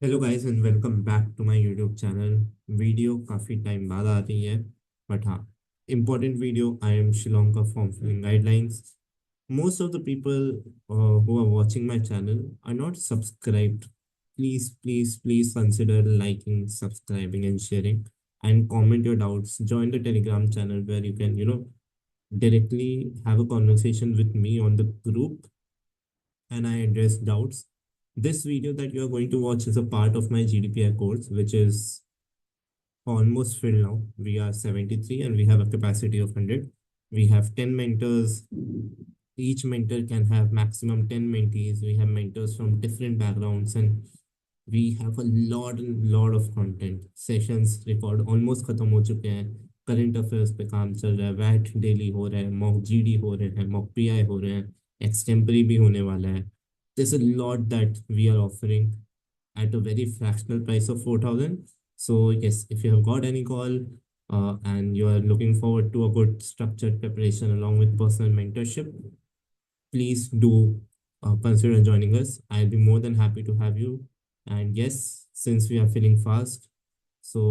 Hello guys and welcome back to my YouTube channel. Video काफ़ी time बाद आ रही है, बट हाँ, important video. I am Shillong का form filling guidelines. Most of the people who are watching my channel are not subscribed. Please consider liking, subscribing, and sharing, and comment your doubts. Join the Telegram channel where you can, directly have a conversation with me on the group, and I address doubts. This video that you are going to watch is a part of my GDPR course, which is almost filled now. We are 73 and we have a capacity of 100. We have 10 mentors. Each mentor can have maximum 10 mentees. We have mentors from different backgrounds, and we have a lot of content. Sessions record almost खत्म हो चुके हैं. Current affairs पे काम चल रहा है, VAT daily हो रहा है, मॉक जीडी हो रहे हैं, मॉक पीआई हो रहे हैं, एक्सटेम्परी भी होने वाला है. There's a lot that we are offering at a very fractional price of 4,000. So yes, if you have got any call and you are looking forward to a good structured preparation along with personal mentorship, please do consider joining us. I'll be more than happy to have you. And yes, since we are feeling fast, so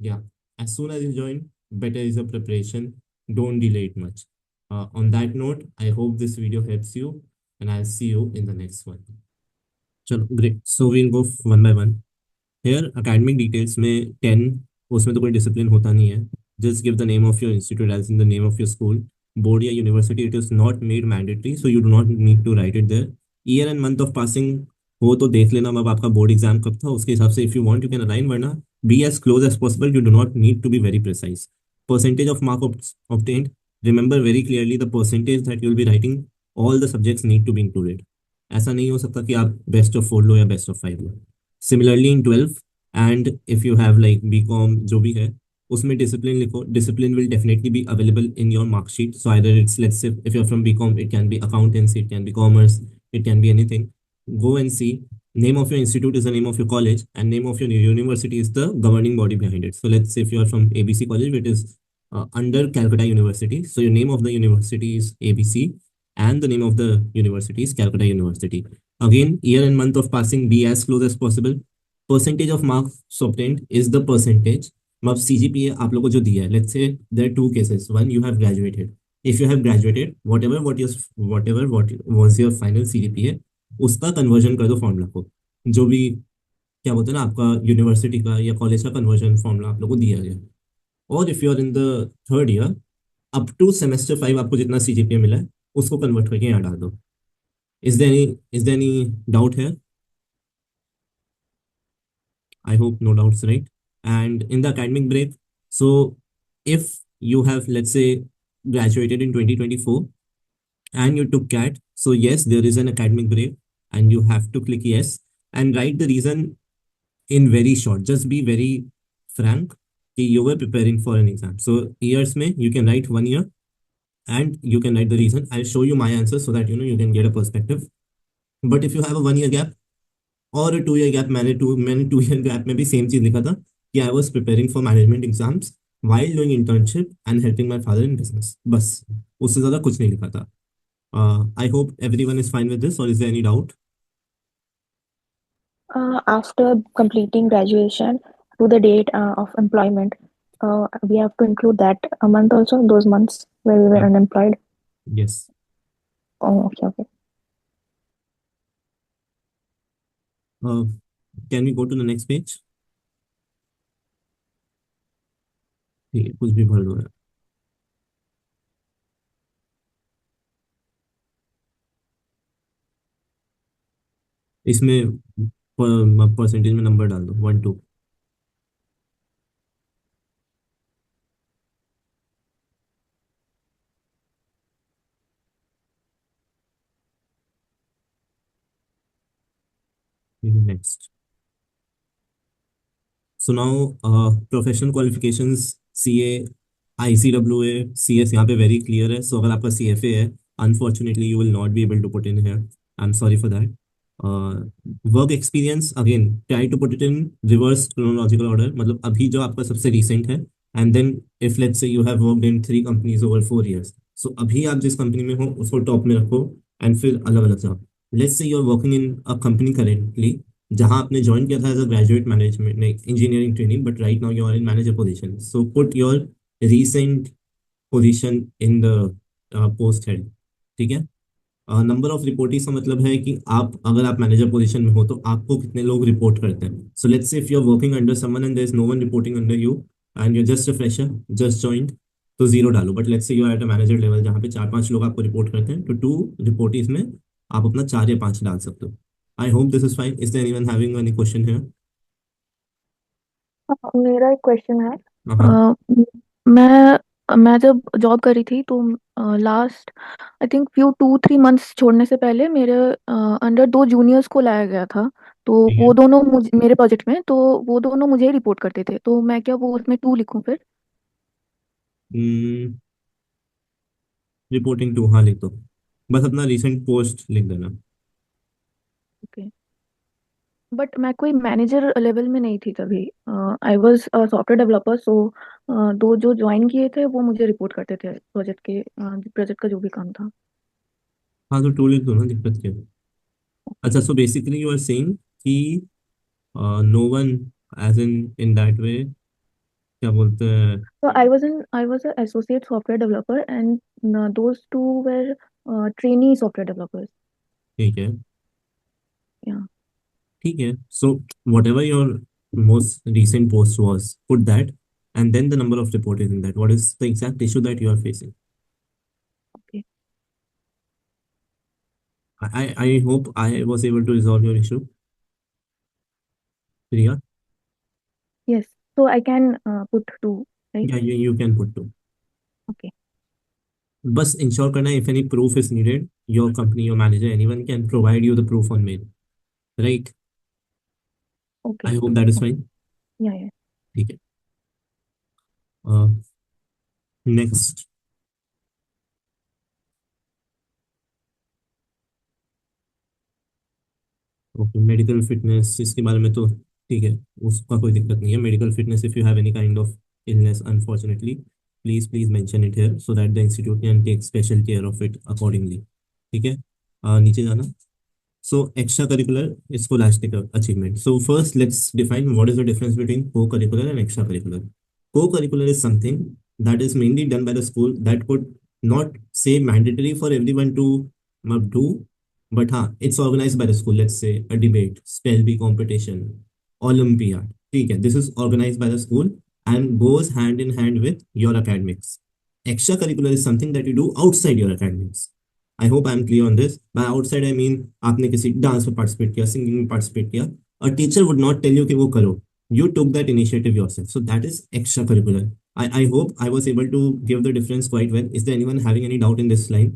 yeah, as soon as you join, better is the preparation. Don't delay it much. On that note, I hope this video helps you, and I'll see you in the next one. चलो great, so we'll go one by one. Here academic details में 10, उसमें तो कोई discipline होता नहीं है. Just give the name of your institute as in the name of your school. Board या university, it is not made mandatory, so you do not need to write it there. Year and month of passing हो तो देख लेना, अब आपका board exam कब था उसके हिसाब से if you want you can align, वरना be as close as possible. You do not need to be very precise. Percentage of mark obtained, remember very clearly the percentage that you will be writing. All the subjects need to be included. ऐसा नहीं हो सकता कि आप best of 4 लो या best of 5 लो. Similarly in 12, and if you have like B com जो भी है, उसमें डिसिप्लिन लिखो. Discipline will definitely be available in your marksheet. So either it's, let's say if you are from B com, it can be accountancy, it can be commerce, it can be anything. Go and see. Name of your institute is the name of your college, and name of your university is the governing body behind it. So let's say if you are from ABC College, it is under Calcutta University. So your name of the university is ABC, and the name of the university is Calcutta University. Again, year and month of passing, be as close as possible. Percentage of marks obtained is the percentage. अब CGPA आप लोगों को जो दिया है, let's say there are two cases. One, you have graduated. If you have graduated, whatever what was your final CGPA, उसका conversion कर दो फॉर्मूला को. जो भी क्या बोलते हैं ना, आपका यूनिवर्सिटी का या कॉलेज का कन्वर्जन फॉर्मूला आप लोगों को दिया गया. और if you are in the third year, up to semester 5 आपको जितना सीजीपीए मिला है उसको कन्वर्ट करके यहाँ डाल दो. इज देयर एनी डाउट है? I hope no doubts, right? And in the academic break, so if you have, let's say, graduated in 2024 and you took CAT, so yes, there is an academic break and you have to click yes and write the reason in very short. Just be very frank कि you were preparing for an exam. So years में you can write 1 year and you can write the reason. I'll show you my answer so that you can get a perspective. But if you have a 1 year gap और 2 year gap, मैंने 2 year gap में भी same चीज लिखा था कि I was preparing for management exams while doing internship and helping my father in business. बस उससे ज्यादा कुछ नहीं लिखा था. I hope everyone is fine with this, और is there any doubt? After completing graduation to the date of employment, we have to include that a month also, those months where we were unemployed. Yes. Oh, okay, okay. Can we go to the next page? ठीक है, कुछ भी भर दो यार. इसमें percentage में number डाल दो, 1 2. Next. So now professional qualifications, CA, ICWA, CS यहाँ पे वेरी क्लियर है. सो अगर आपका सीएफए है, unfortunately you will not be able to put in here. I am sorry for that. Work experience, again try to put it in reverse chronological order, मतलब अभी जो आपका सबसे रिसेंट है, and then if let's say you have worked in 3 companies over 4 years, so अभी आप जिस company में हो उसको टॉप में रखो, एंड फिर अलग अलग जाओ. Let's say you are working in a company currently, जहां आपने ज्वाइन किया था as a graduate management engineering training, but right now you are in manager position, so put your recent position in the post head, ठीक है। Number of रिपोर्टीज का मतलब है कि आप, अगर आप मैनेजर पोजीशन में हो तो आपको कितने लोग रिपोर्ट करते हैं। So let's say if you are working under someone and there is no one reporting under you and you just a fresher, just joined, तो जीरो डालो। But let's say you are at a manager level जहाँ पे 4-5 लोग आपको report करते हैं, तो 2 रिपोर्टीज में आप अपना 4 या 5 डाल सकते हो। I hope this is fine. Is there anyone having any question here? मेरा एक क्वेश्चन है। हाँ। मैं जब जॉब करी थी तो last I think few 2-3 months छोड़ने से पहले मेरे अंडर 2 जूनियर्स को लाया गया था। तो ठीक है। वो दोनों मुझे मेरे प्रोजेक्ट में, तो वो दोनों मुझे ही रिपोर्ट करते थे। तो मैं क्या वो उसमें 2 लिखूं फिर? रिपोर्टिंग टू, हाँ लिख दो। बस अपना रिसेंट पोस्ट लिख देना। ओके। बट मैं कोई मैनेजर लेवल में नहीं थी तभी। आई वॉज सॉफ्टवेयर डेवलपर, सो दो जो ज्वाइन किए थे वो मुझे रिपोर्ट करते थे प्रोजेक्ट का जो भी काम था। हाँ तो 2 लिख दो ना, दिक्कत क्या है? अच्छा, so basically you are saying कि no one as in that way, क्या बोलते हैं? So I was an associate software developer, and those two were trainee software developers. ठीक है। Yeah. ठीक है, so what ever your most recent post was, put that, and then the number of reporters in that. What is the exact issue that you are facing? Okay. I hope I was able to resolve your issue, Priya. Yes. So I can put two, right? Yeah, you can put 2. Okay. बस ensure करना, if any proof is needed, your company, your manager, anyone can provide you the proof on mail, right? I Okay. hope that is Okay. fine. Yeah. Yeah. ठीक है। Next. Okay, medical fitness, इसके बारे में तो ठीक है, उसका कोई दिक्कत नहीं है। Medical fitness, if you have any kind of illness unfortunately, please mention it here so that the institute can take special care of it accordingly, ठीक है। नीचे जाना। So extracurricular is scholastic achievement. So first, let's define what is the difference between co-curricular and extracurricular. Co-curricular is something that is mainly done by the school that could not say mandatory for everyone to do, but it's organized by the school. Let's say a debate, spell bee competition, Olympiad. Okay, this is organized by the school and goes hand in hand with your academics. Extracurricular is something that you do outside your academics. I hope I am clear on this. By outside I mean आपने किसी dance में participate किया, singing में participate किया, और teacher would not tell you कि वो करो, you took that initiative yourself, so that is extra curricular. I hope I was able to give the difference quite well. Is there anyone having any doubt in this line?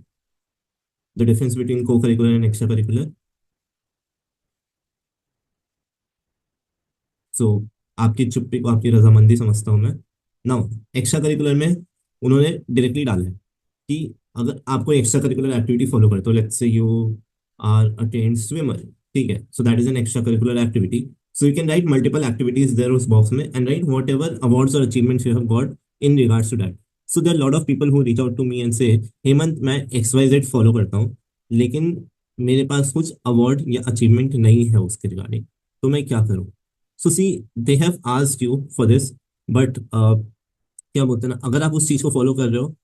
The difference between co-curricular and extracurricular? सो आपकी चुप्पी को आपकी रजामंदी समझता हूँ मैं। Now extra curricular में उन्होंने डायरेक्टली डाला है कि अगर आप कोई एक्स्ट्रा करिकुलर एक्टिविटी फॉलो करते हो, let's say you are a trained swimmer, ठीक है, so that is an extra curricular activity. So you can write multiple activities there उस बॉक्स में and write whatever awards और achievements you have got in regards to that. So there lot of people who reach out to me and say, Hemant मैं XYZ follow करता हूँ, लेकिन मेरे पास कुछ award या अचीवमेंट नहीं है उसके रिगार्डिंग, तो मैं क्या करूँ? So see, they have asked you for this, but क्या बोलते हैं ना, अगर आप उस चीज को फॉलो कर रहे हो,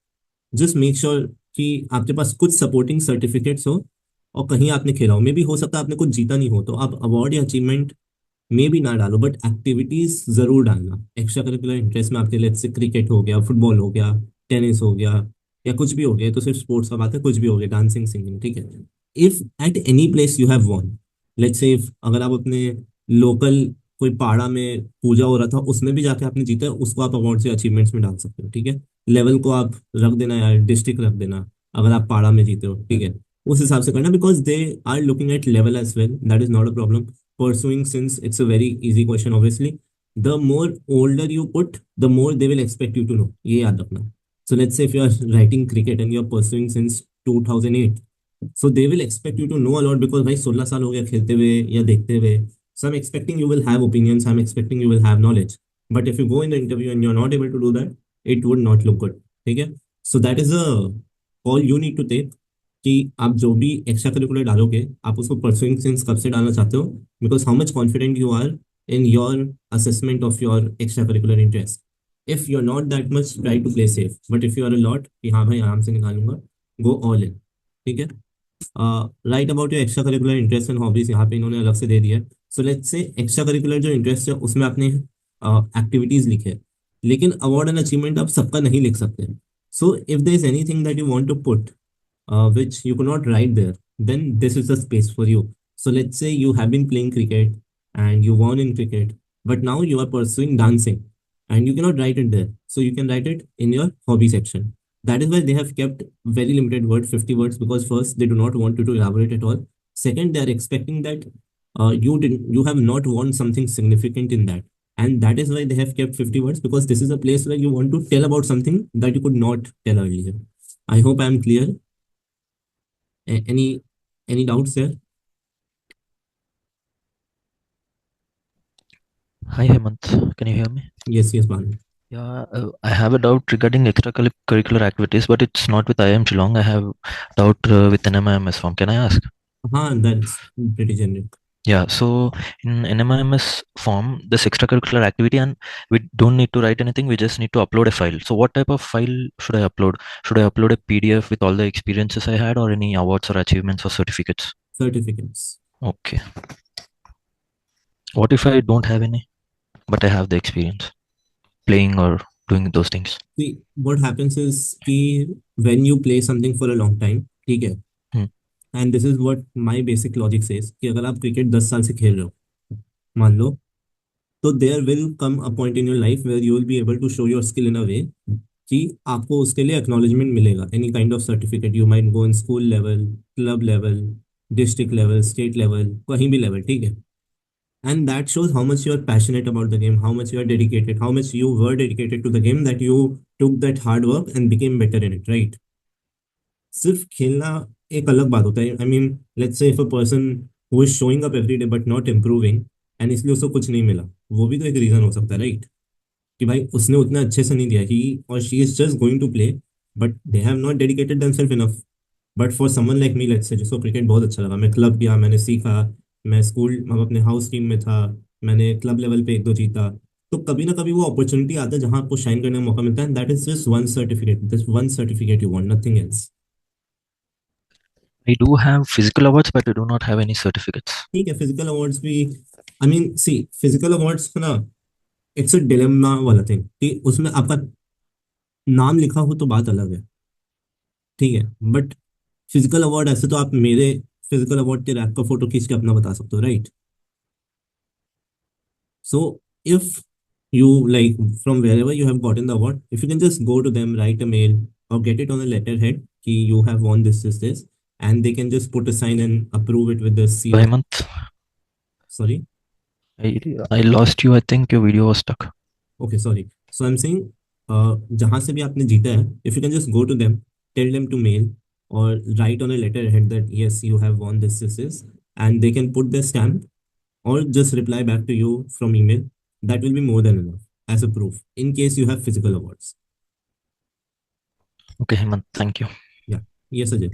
जस्ट मेक श्योर कि आपके पास कुछ सपोर्टिंग सर्टिफिकेट्स हो और कहीं आपने खेला हो। मे भी हो सकता है आपने कुछ जीता नहीं हो, तो आप अवार्ड या अचीवमेंट में भी ना डालो, बट एक्टिविटीज जरूर डालना। एक्स्ट्रा करिकुलर इंटरेस्ट में आपके लिए जैसे क्रिकेट हो गया, फुटबॉल हो गया, टेनिस हो गया, या कुछ भी हो गया, तो सिर्फ स्पोर्ट्स का बात है, कुछ भी हो गया, डांसिंग, सिंगिंग, ठीक है। If at any place you have von, let's say if अगर आप अपने लोकल कोई पाड़ा में पूजा हो रहा था उसमें भी जाके आपने जीता है, उसको आप अवार्ड से अचीवमेंट्स में डाल सकते हो, ठीक है। लेवल को आप रख देना यार, डिस्ट्रिक्ट रख देना, अगर आप पाड़ा में जीते हो, ठीक है, उस हिसाब से करना, because they are looking at level as well, that is not a problem. Pursuing, since it's a very easy question, obviously, the more older you put, the more they will expect you to know, ये याद रखना। So let's say if you are writing cricket and you are pursuing since 2008, so they will expect you to know a lot, because भाई 16 साल हो गया खेलते हुए या देखते हुए, so I'm expecting you will have opinions, I'm expecting you will have knowledge, but if you go in the interview and you're not able to do that, it would not look good, ठीक है। So that is a call you need to take, कि आप जो भी extra curricular डालोगे आप उसको pursuing since कब से डालना चाहते हो, because how much confident you are in your assessment of your extra curricular interest. If you are not that much, try to play safe, but if you are a lot कि हाँ भाई आराम से निकालूंगा, गो ऑल इन. ठीक है. Right about your extra curricular interest and hobbies यहाँ पे इन्होंने अलग से दे दिया है. सो लेट्स से एक्स्ट्रा करिकुलर जो इंटरेस्ट है उसमें आपने एक्टिविटीज लिखे हैं, लेकिन अवार्ड एंड अचीवमेंट आप सबका नहीं लिख सकते. So if there is anything that you want to put which you cannot write there, then this is the space for you. So let's say you have been playing cricket and you won in cricket, but now you are pursuing dancing and you cannot write it there. So you can write it in your hobby section. That is why they have kept very limited word, 50 words, because first, they do not want you to elaborate at all. Second, they are expecting that you have not won something significant in that. And that is why they have kept 50 words, because this is a place where you want to tell about something that you could not tell earlier. I hope I am clear. Any doubts there? Hi Hemant, can you hear me? Yes, yes, Banu. Yeah, I have a doubt regarding extracurricular activities, but it's not with IIM Shillong. I have doubt with NMIMS form. Can I ask? That's pretty generic. Yeah, so in NMIMS form, this extracurricular activity, and we don't need to write anything. We just need to upload a file. So what type of file should I upload? Should I upload a PDF with all the experiences I had, or any awards or achievements or certificates? Certificates. Okay. What if I don't have any, but I have the experience playing or doing those things? See, what happens is कि when you play something for a long time, ठीक है, Hmm. and this is what my basic logic says कि अगर आप cricket 10 साल से खेल रहे हो, मान लो, तो there will come a point in your life where you will be able to show your skill in a way कि आपको उसके लिए acknowledgement मिलेगा. Any kind of certificate, you might go in school level, club level, district level, state level, कहीं भी level, ठीक है. And that shows how much you are passionate about the game, how much you are dedicated, how much you were dedicated to the game, that you took that hard work and became better in it, right? सिर्फ खेलना एक अलग बात होता है. I mean, let's say if a person who is showing up every day but not improving, and इसलिए उसको कुछ नहीं मिला, वो भी तो एक रीजन हो सकता है, राइट? कि भाई उसने उतना अच्छे से नहीं दिया, ही और she is just going to play, but they have not dedicated themselves enough. But for someone like me, let's say जिसको क्रिकेट बहुत अच्छा लगा, मैं क्लब गया, मैंने सीखा, मैं स्कूल मतलब अपने हाउस टीम में था, मैंने क्लब लेवल पे एक दो जीता, तो कभी ना कभी वो अपॉर्चुनिटी आता है जहां आपको शाइन करने का मौका मिलता है. That is just one certificate, this one certificate you want, nothing else. I do have physical awards, but I do not have any certificates. ठीक है, फिजिकल अवार्ड्स भी, I mean see, physical awards ना, it's a dilemma वाला thing कि उसमें आपका नाम लिखा हो तो बात अलग है, ठीक है, बट फिजिकल अवार्ड ऐसे तो आप मेरे फिजिकल अवार्ड के रैक का फोटो खींच के अपना बता सकते हो, right? So if you like from wherever you have gotten the award, if you can just go to them, write a mail or get it on a letterhead कि you have won this, and they can just put a sign and approve it with the seal of, Hemant, sorry. I, I lost you. I think your video was stuck. Okay, sorry. So I'm saying, जहाँ से भी आपने जीता है, if you can just go to them, tell them to mail or write on a letterhead that yes, you have won this, and they can put their stamp or just reply back to you from email. That will be more than enough as a proof in case you have physical awards. Okay, Hemant, thank you. Yeah. Yes, Ajay.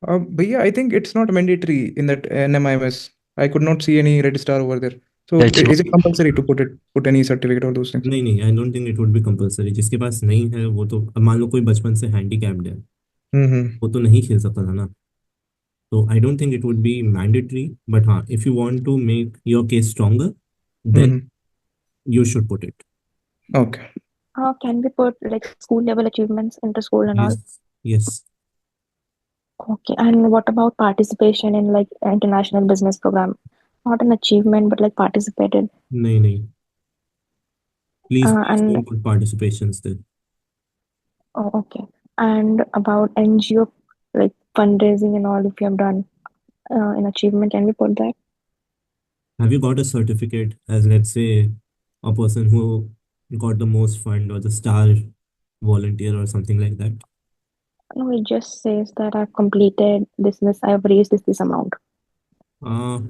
But yeah, I think it's not mandatory in that NMIMS. I could not see any red star over there. So Yeah, it's is it not. compulsory to put any certificate or those things? नहीं नहीं, आई don't think it would be compulsory. जिसके पास नहीं है वो तो, अब मान लो कोई बचपन से हैंडीकैप्ड है, Mm-hmm. वो तो नहीं खेल सकता था ना. So I don't think it would be mandatory, but if you want to make your case stronger, then Mm-hmm. you should put it. Okay. Can we put like school level achievements into school and all? Yes, yes. Okay. And what about participation in like international business program? Not an achievement, but like participated. नहीं नहीं, please And don't put participations there. oh, okay. And about NGO like fundraising and all, if you have done an achievement, can we put that? Have you got a certificate as, let's say, a person who got the most fund or the star volunteer or something like that? No, it just says that I've completed this, I have raised this amount. Uh,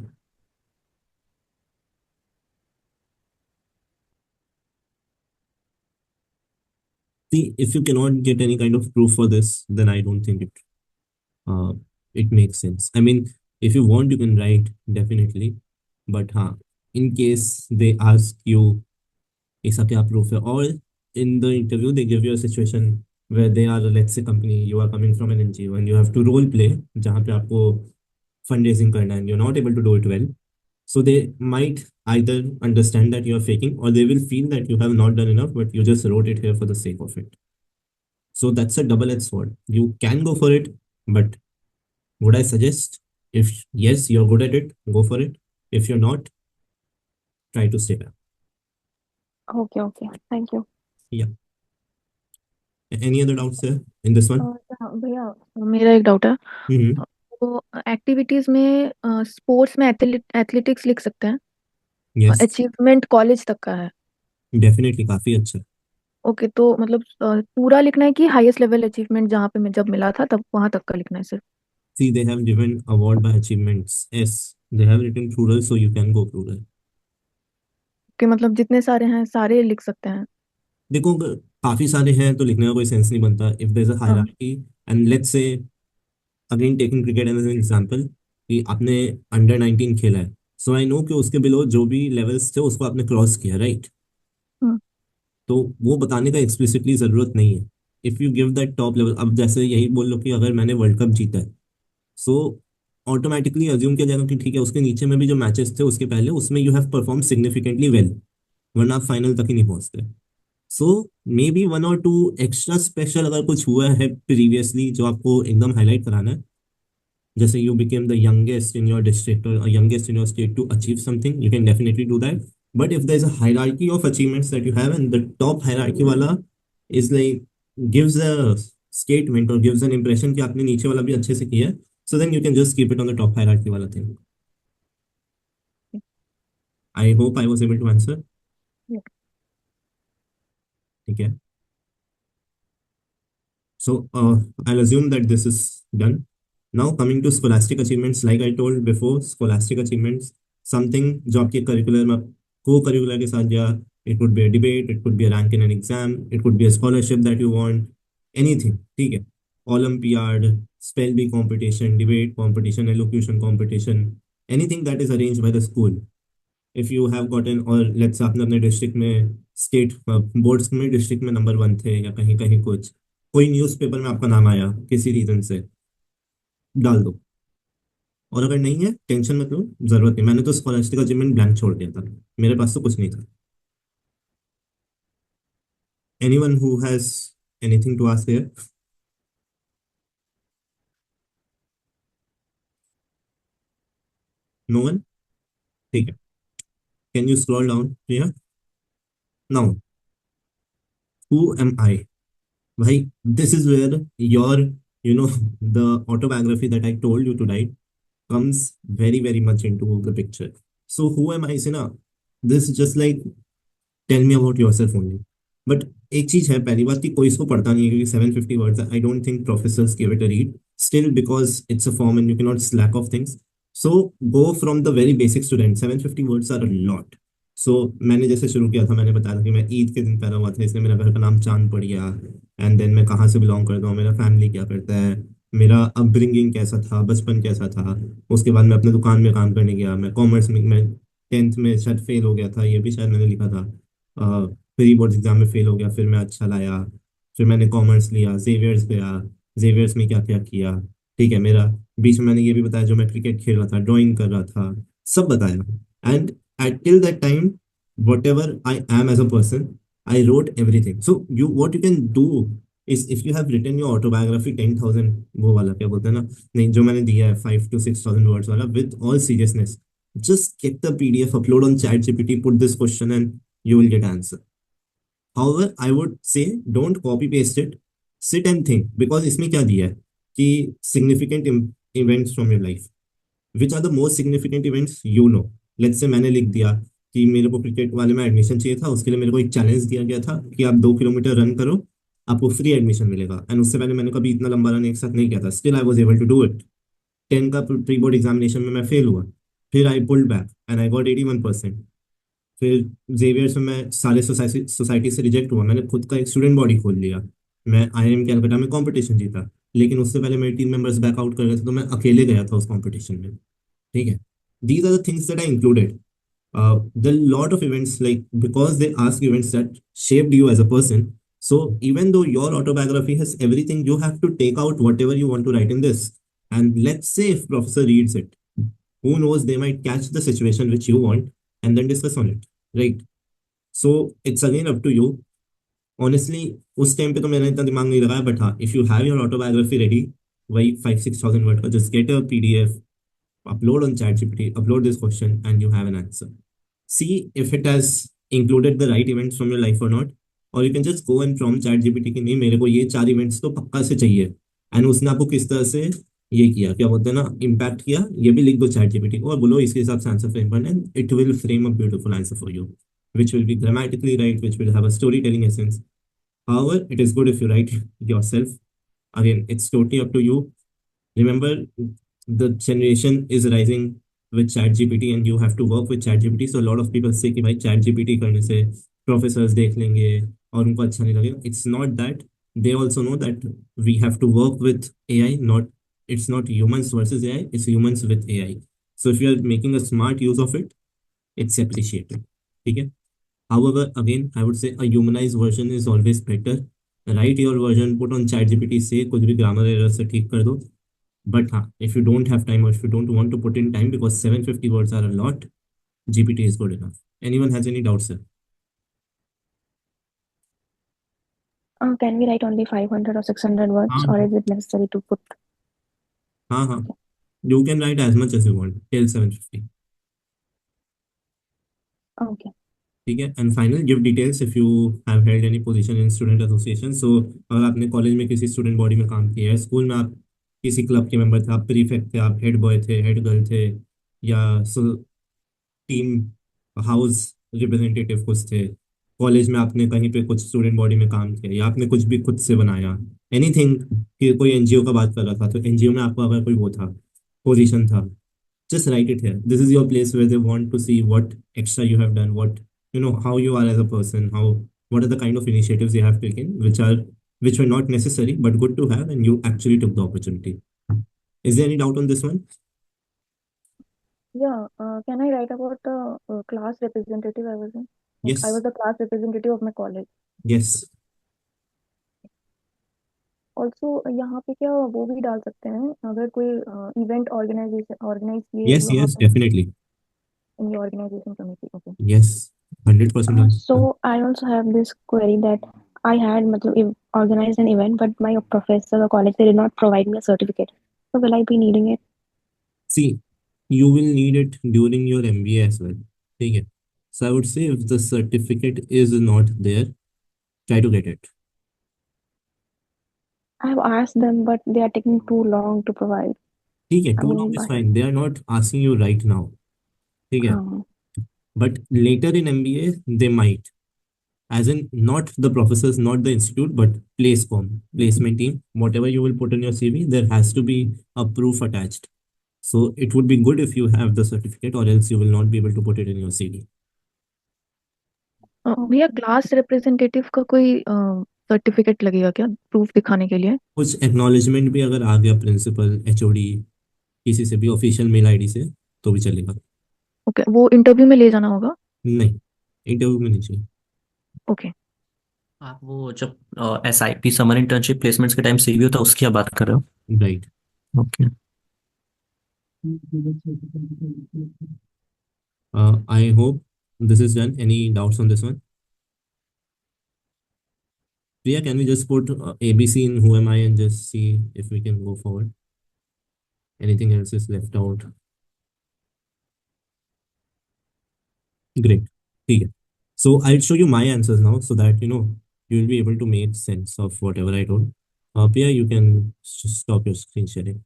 See, if you cannot get any kind of proof for this, then I don't think it it makes sense. I mean, if you want, you can write definitely, but in case they ask you ऐसा क्या proof है, or in the interview they give you a situation where they are, let's say company, you are coming from an NGO and you have to role play जहाँ पे आपको fundraising करना है and you're not able to do it well. So they might either understand that you are faking, or they will feel that you have not done enough, but you just wrote it here for the sake of it. So that's a double-edged sword. You can go for it, but would I suggest, if yes, you're good at it, go for it. If you're not, try to stay back. Okay, okay. Thank you. Yeah. Any other doubts there in this one? भैया मेरा एक doubt है। Mm-hmm. तो activities में sports में athletics लिख सकते हैं? Yes, अचीवमेंट कॉलेज तक का है। definitely काफी अच्छा। ओके, तो मतलब पूरा लिखना है कि हाईएस्ट लेवल अचीवमेंट जहाँ पे मैं जब मिला था तब वहां तक का लिखना है सिर्फ? See, they have given award by achievements. Yes, they have written plural, so you can go plural. कि मतलब जितने सारे हैं सारे लिख सकते हैं? देखो, काफी सारे हैं तो लिखने का कोई सेंस नहीं बनता। इफ देयर इज अ हाँ। Hierarchy, and let's say again taking cricket as an example, कि आपने अंडर 19 खेला है, सो आई नो कि उसके बिलो जो भी लेवल्स थे उसको आपने क्रॉस किया, राइट? हम्म। तो वो बताने का एक्सप्लिसिटली जरूरत नहीं है। If you give that top level, अब जैसे यही बोल लो कि अगर मैंने वर्ल्ड कप जीता है, सो ऑटोमेटिकली अज्यूम किया जाएगा कि ठीक है, उसके नीचे में भी जो मैचेस थे उसके पहले, उसमें you have perform significantly well, वरना आप फाइनल तक ही नहीं पहुंचते। सो मे बी वन और टू एक्स्ट्रा स्पेशल अगर कुछ हुआ है प्रीवियसली जो आपको एकदम हाईलाइट कराना है, जैसे you became the youngest in your district or youngest in your state to achieve something, you can definitely do that. But if there's a hierarchy of achievements that you have and the top hierarchy wala is like gives a statement or gives an impression कि आपने नीचे वाला भी अच्छे से किया है, so then you can just keep it on the top hierarchy wala thing. I hope I was able to answer. Yeah. ठीक है. So I'll assume that this is done. Now coming to scholastic achievements, like I told before, scholastic achievements, something जो आपके curricular में को curricular के साथ या it could be a debate, it could be a rank in an exam, it could be a scholarship that you want, anything, ठीक है? Olympiad, spell bee competition, debate competition, elocution competition, anything that is arranged by the school. If you have gotten, or let's say आपने अपने district में state boards में district में number 1 थे या कहीं कहीं कुछ, कोई न्यूज़पेपर में आपका नाम आया किसी रीजन से, डाल दो। और अगर नहीं है, टेंशन मत लो, जरूरत नहीं। मैंने तो स्कॉलरशिप का अचीवमेंट ब्लैंक छोड़ दिया था, मेरे पास तो कुछ नहीं था। Anyone who has anything to ask here? No one? ठीक है, can you scroll down here? Now who am I? भाई, this is where your, you know, the autobiography that I told you to write comes very very much into the picture. So who am I, Sina? This is just like tell me about yourself only. But एक चीज है, पहली बात कि कोई इसको पढ़ता नहीं है क्योंकि 750 वर्ड्स है। I don't think professors give it a read still because it's a form and you can not slack off things. So go from the very basic student, 750 words are a lot. सो मैंने जैसे शुरू किया था, मैंने बताया था कि मैं ईद के दिन पैदा हुआ था, इसलिए मेरा घर का नाम चांद पड़ गया। एंड देन मैं कहाँ से बिलोंग करता हूँ, मेरा फैमिली क्या करता है, मेरा अपब्रिंगिंग कैसा था, बचपन कैसा था। उसके बाद मैं अपने दुकान में काम करने गया, मैं कॉमर्स में, मैं 10th में शायद फेल हो गया था, ये भी शायद मैंने लिखा था। प्री बोर्ड एग्जाम में फेल हो गया, फिर मैं अच्छा लाया, फिर मैंने कॉमर्स लिया, जेवियर्स गया, जेवियर्स में क्या क्या किया। ठीक है, मेरा बीच में मैंने ये भी बताया जो मैं क्रिकेट खेल रहा था, ड्राइंग कर रहा था, सब बताया। And at till that time whatever I am as a person, I wrote everything. So you what you can do is, if you have written your autobiography 10,000 वो वाला क्या बोलते हैं ना, नहीं जो मैंने दिया है 5 to 6,000 वर्ड्स वाला, with all seriousness, just get the PDF, upload on ChatGPT, put this question and you will get answer. However, I would say don't copy paste it, sit and think, because इसमें क्या दिया है कि significant events from your life, which are the most significant events you know. Let's say मैंने लिख दिया कि मेरे को क्रिकेट वाले में एडमिशन चाहिए था, उसके लिए मेरे को एक चैलेंज दिया गया था कि आप 2 किलोमीटर रन करो, आपको फ्री एडमिशन मिलेगा। एंड उससे पहले मैंने कभी इतना लंबा रन एक साथ नहीं किया था, still I was able to do it. 10 का प्री बोर्ड एग्जामिनेशन में मैं फेल हुआ, फिर I pulled back and I got 81%। फिर जेवियर्स में मैं सारे सोसाइटी से रिजेक्ट हुआ, मैंने खुद का एक स्टूडेंट बॉडी खोल लिया, मैं IIM कैलकाटा में कंपटीशन जीता, लेकिन उससे पहले मेरे टीम मेंबर्स बैकआउट कर रहे थे तो मैं अकेले गया था उस कंपटीशन में। ठीक है, these are the things that I included. The lot of events, like, because they ask events that shaped you as a person. So even though your autobiography has everything, you have to take out whatever you want to write in this. And let's say if professor reads it, who knows, they might catch the situation which you want and then discuss on it, right? So it's again up to you. Honestly, उस time पे तो मैंने इतना दिमाग नहीं लगाया, but हाँ, if you have your autobiography ready, वही 5-6 thousand वर्ड का, just get a PDF, upload on ChatGPT, upload this question, and you have an answer. See if it has included the right events from your life or not. Or you can just go and prompt ChatGPT कि नहीं, मेरे को ये 4 events तो पक्का से चाहिए, and उसने आपको किस तरह से ये किया, क्या बोलते हैं ना, इम्पैक्ट किया, ये भी लिख दो ChatGPT को और बोलो इसके हिसाब से आंसर फ्रेम करना, and it will frame a beautiful answer for you, which will be grammatically right, which will have a storytelling essence. However, it is good if you write yourself. Again, it's totally up to you. Remember, the generation is rising with ChatGPT, and you have to work with ChatGPT. So a lot of people say कि भाई ChatGPT करने से professors देख लेंगे और उनको अच्छा नहीं लगेगा. It's not that. They also know that we have to work with AI. Not, it's not humans versus AI. It's humans with AI. So if you are making a smart use of it, it's appreciated. ठीक है. However, again, I would say a humanized version is always better. Write your version, put on ChatGPT से कुछ भी grammar error से ठीक कर दो. But if you don't have time, or if you don't want to put in time, because 750 words are a lot, GPT is good enough. Anyone has any doubts, sir? Can we write only 500 or 600 words, हाँ or is it necessary to put? हाँ हाँ, you can write as much as you want till 750. Okay. ठीक है. And final, give details if you have held any position in student association. So अगर आपने college में किसी student body में काम किया है, स्कूल में आप किसी क्लब के मेंबर थे, आप प्रीफेक्ट थे, आप हेड बॉय थे, हेड गर्ल थे, या टीम हाउस रिप्रेजेंटेटिव कुछ थे, कॉलेज में आपने कहीं पे कुछ स्टूडेंट बॉडी में काम किया, या आपने कुछ भी खुद से बनाया, एनीथिंग, कि कोई एनजीओ का बात कर रहा था तो एनजीओ में आपको अगर कोई वो था, पोजीशन था, just write it here. This is your place where they want to see what extra you have done, what, how you are as a person, what are the kind of initiatives you have taken, which were not necessary but good to have, and you actually took the opportunity. Is there any doubt on this one? Yeah. Can I write about the class representative I was in? Like, I was Yes. the class representative of my college. Yes. Also यहाँ पे क्या वो भी डाल सकते हैं अगर कोई इवेंट ऑर्गेनाइज किए Yes, वहाँ yes, पे definitely. In the organization committee. Okay. Yes, 100% on. So I also have this query that I had मतलब organized an event, but my professor or college they did not provide me a certificate. So will I be needing it? See, you will need it during your MBA as well. ठीक है. So I would say if the certificate is not there, try to get it. I have asked them, but they are taking too long to provide. ठीक है, I too long mean, is fine. They are not asking you right now. ठीक है. हाँ But later in MBA, they might, as in not the professors, not the institute, but placement team, whatever you will put in your CV, there has to be a proof attached. So it would be good if you have the certificate, or else you will not be able to put it in your CV. भैया class representative का कोई certificate लगेगा क्या proof दिखाने के लिए? कुछ acknowledgement भी अगर आ गया प्रिंसिपल, एचओडी, किसी से भी ऑफिशियल मेल आईडी से, तो भी चलेगा. ओके, वो इंटरव्यू में ले जाना होगा? नहीं, इंटरव्यू में नहीं चाहिए. ओके. आप वो जब SIP समर इंटर्नशिप प्लेसमेंट्स के टाइम CV होता है उसकी आप बात कर रहे हो? Right. Okay. I hope this is done. Any doubts on this one? Priya, can we just put ABC in who am I and just see if we can go forward? Anything else is left out? Great. ठीक है. So I'll show you my answers now so that you will be able to make sense of whatever I told. Priya, you can stop your screen sharing.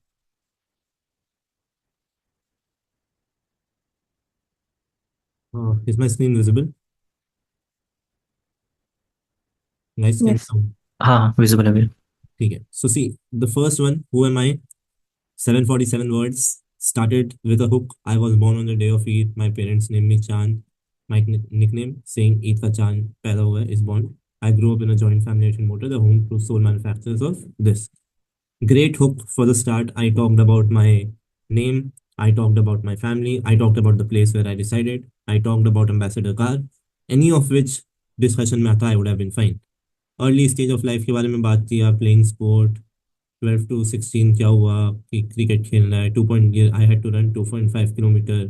Is my screen visible? Guys, can Yes. you? हाँ visible है भैया. ठीक है. So see, the first one, who am I? 747 words. Started with a hook. I was born on the day of Eid. My parents named me Chan. My nickname, saying Eid ka Chan पैदा हुआ है, is born. I grew up in a joint family at Motor, the home to sole manufacturers of this. Great hook for the start. I talked about my name. I talked about my family. I talked about the place where I decided. I talked about Ambassador car. Any of which discussion में आता, I would have been fine. Early stage of life के बारे में बात किया, playing sport, 12 to 16 क्या हुआ कि क्रिकेट खेलना है, 2 I had to run 2.5 kilometer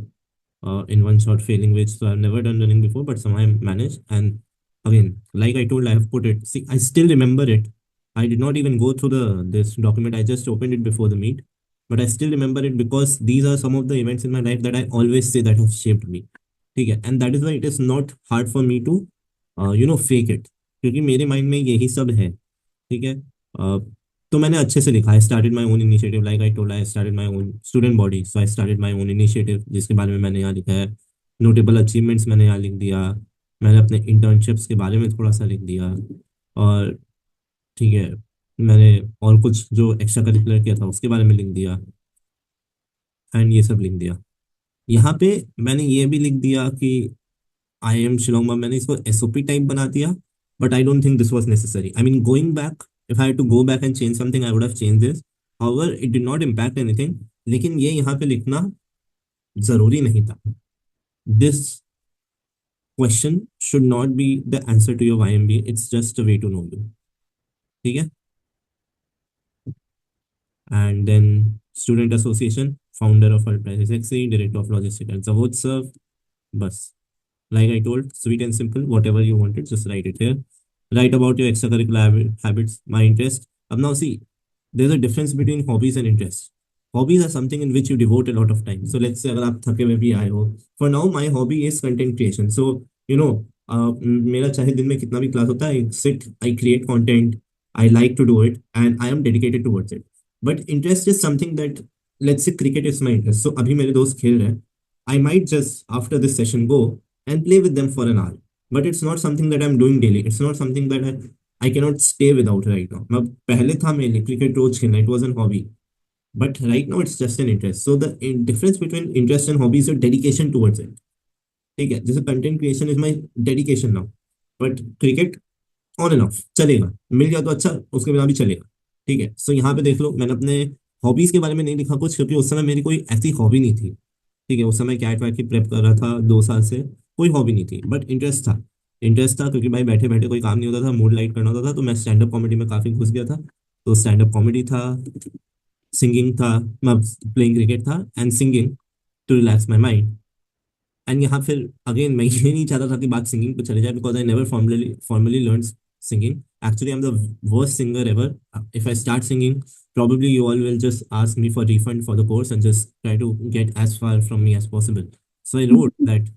in one shot, failing which, so I've never done running before, but somehow I managed. And again, like I told, I have put it. See, I still remember it. I did not even go through this document. I just opened it before the meet, but I still remember it because these are some of the events in my life that I always say that have shaped me. ठीक है, and that is why it is not hard for me to fake it, क्योंकि मेरे mind में यही सब है. ठीक है. तो मैंने अच्छे से लिखा. I started my own initiative, like I told, I started my own student body, so I started my own initiative, जिसके बारे में मैंने यहाँ लिखा है. नोटेबल अचीवमेंट्स मैंने यहाँ लिख दिया. मैंने अपने इंटर्नशिप्स के बारे में थोड़ा सा लिख दिया. और ठीक है, मैंने और कुछ जो एक्स्ट्रा करिकुलर किया था उसके बारे में लिख दिया, एंड ये सब लिख दिया. यहाँ पे मैंने ये भी लिख दिया कि आई एम शिलोंग. मैंने इसको एसओपी टाइप बना दिया, but I don't think this was necessary. I mean, going back, if I had to go back and change something, I would have change this. However, it did not impact anything. लेकिन ये यहाँ पे लिखना जरूरी नहीं था. This question should not be the answer to your YMB. It's just a way to know you. ठीक है. And then student association, founder of Ultra Sexy, director of logistics at Zavodserv. Bus. Like I told, sweet and simple, whatever you wanted, just write it here. Write about your extracurricular habits, my interest. Now see, there's a difference between hobbies and interests. Hobbies are something in which you devote a lot of time. So let's say अगर आप थके हुए भी आए हो, for now my hobby is content creation. So मेरा चाहे दिन में कितना भी क्लास होता है, I sit, I create content, I like to do it, and I am dedicated towards it. But interest is something that, let's say cricket is my interest. So अभी मेरे दोस्त खेल रहे हैं, I might just after this session go and play with them for an hour. But it's not something that I'm doing daily. It's not something that I cannot stay without right now. मैं पहले था मेरे cricket रोज खेलना, it was an hobby. But right now it's just an interest. So the difference between interest and hobby is your dedication towards it. ठीक है, जैसे content creation is my dedication now, but cricket on end of चलेगा, मिल गया तो अच्छा, उसके बिना भी चलेगा. ठीक है. सो यहाँ पे देख लो, मैंने अपने हॉबीज के बारे में नहीं लिखा कुछ, क्योंकि उस समय मेरी कोई ऐसी हॉबी नहीं थी. ठीक है. उस समय कैट वैट की प्रेप कर रहा था 2 साल से, कोई हॉबी नहीं थी, बट इंटरेस्ट था. इंटरेस्ट था क्योंकि भाई बैठे बैठे कोई काम नहीं होता था, मूड लाइट करना होता था, तो मैं स्टैंड अप कॉमेडी में काफी घुस गया था. तो स्टैंड अप कॉमेडी था, सिंगिंग था, प्लेइंग क्रिकेट था, and singing to relax my mind. And यहाँ फिर अगेन मैं ये नहीं चाहता था कि बात सिंगिंग पे चले जाए, because I never formally learn singing. Actually, I'm the worst singer ever. If I start singing, probably you all will just ask me for refund for the course and just try to get as far from me as possible. So I wrote that,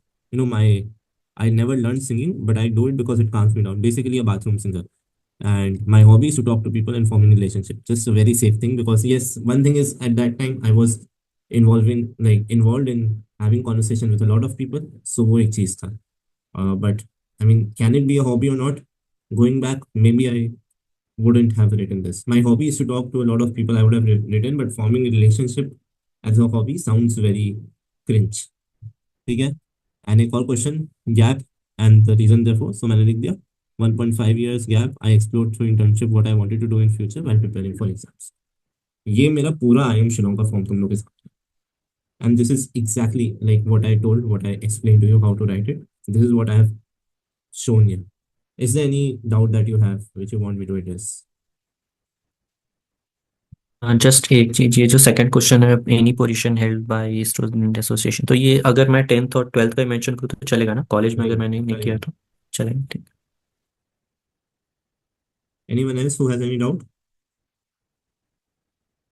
I never learned singing, but I do it because it calms me down. Basically, a bathroom singer. And my hobby is to talk to people and forming relationship. Just a very safe thing, because yes, one thing is, at that time I was involved in having conversation with a lot of people. So वो एक चीज था. But I mean, can it be a hobby or not? Going back, maybe I wouldn't have written this. My hobby is to talk to a lot of people. I would have written, but forming a relationship as a hobby sounds very cringe. ठीक है. And एक और question, gap and the reason therefore. So मैंने लिख दिया 1.5 years gap. I explored through internship what I wanted to do in future while preparing for exams. ये मेरा पूरा आई एम शिलोंग का फॉर्म तुम लोग के साथ. And this is exactly like what I told, what I explained to you how to write it. This is what I have shown you. Is there any doubt that you have which you want me to address? Just एक चीज, ये जो second question है, any position held by student association, तो ये अगर मैं 10th और 12th का मेंशन करूँ तो चलेगा ना? कॉलेज में अगर मैंने नहीं किया तो चलेगा. ठीक. Anyone else who has any doubt?